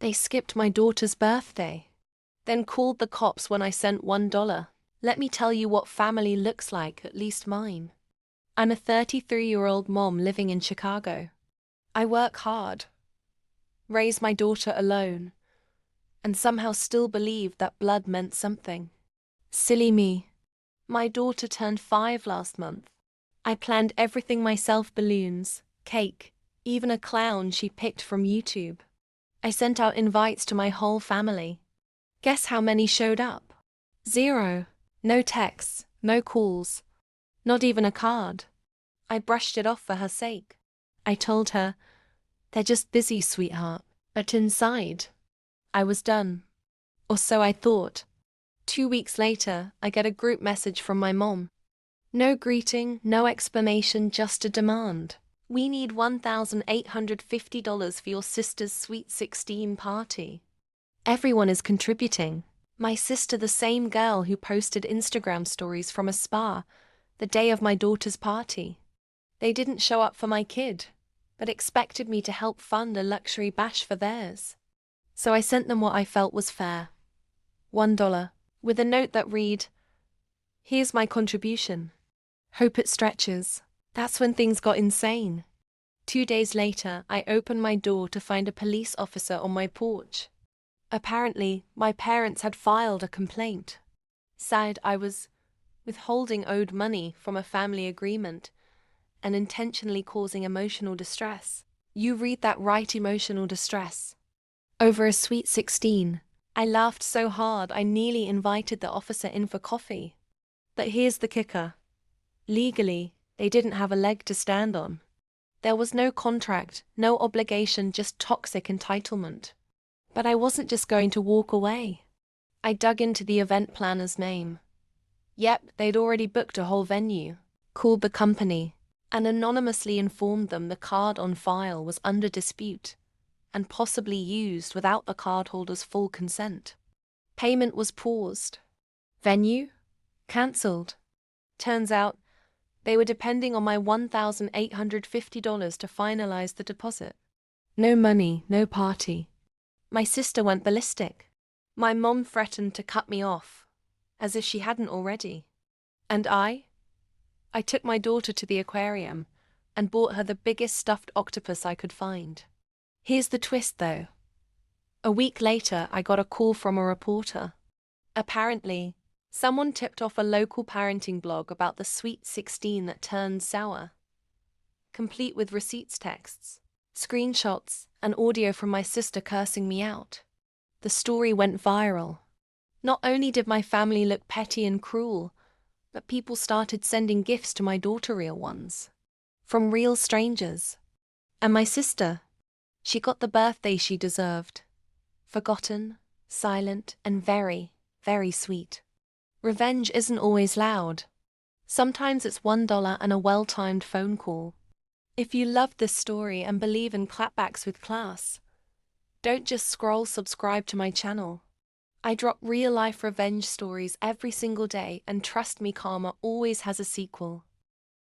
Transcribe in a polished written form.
They skipped my daughter's birthday, then called the cops when I sent $1. Let me tell you what family looks like, at least mine. I'm a 33-year-old mom living in Chicago. I work hard, raise my daughter alone, and somehow still believed that blood meant something. Silly me. My daughter turned 5 last month. I planned everything myself: balloons, cake, even a clown she picked from YouTube. I sent out invites to my whole family. Guess how many showed up? 0. No texts, no calls, not even a card. I brushed it off for her sake. I told her, "They're just busy, sweetheart." But inside, I was done. Or so I thought. 2 weeks later, I get a group message from my mom. No greeting, no explanation, just a demand. "We need $1,850 for your sister's Sweet 16 party." Everyone is contributing. My sister, the same girl who posted Instagram stories from a spa the day of my daughter's party. They didn't show up for my kid, but expected me to help fund a luxury bash for theirs. So I sent them what I felt was fair. $1, with a note that read, "Here's my contribution. Hope it stretches." That's when things got insane. 2 days later, I opened my door to find a police officer on my porch. Apparently, my parents had filed a complaint. Said I was withholding owed money from a family agreement and intentionally causing emotional distress. You read that right, emotional distress. Over a Sweet 16. I laughed so hard I nearly invited the officer in for coffee. But here's the kicker. Legally, they didn't have a leg to stand on. There was no contract, no obligation, just toxic entitlement. But I wasn't just going to walk away. I dug into the event planner's name. Yep, they'd already booked a whole venue. Called the company and anonymously informed them the card on file was under dispute and possibly used without the cardholder's full consent. Payment was paused. Venue? Cancelled. Turns out, they were depending on my $1,850 to finalize the deposit. No money, no party. My sister went ballistic. My mom threatened to cut me off, as if she hadn't already. And I took my daughter to the aquarium and bought her the biggest stuffed octopus I could find. Here's the twist, though. A week later, I got a call from a reporter. Apparently, someone tipped off a local parenting blog about the Sweet 16 that turned sour, complete with receipts texts, screenshots, and audio from my sister cursing me out. The story went viral. Not only did my family look petty and cruel, but people started sending gifts to my daughter, real ones. From real strangers. And my sister, she got the birthday she deserved. Forgotten, silent, and very, very sweet. Revenge isn't always loud. Sometimes it's $1 and a well-timed phone call. If you loved this story and believe in clapbacks with class, don't just subscribe to my channel. I drop real-life revenge stories every single day, and trust me, karma always has a sequel.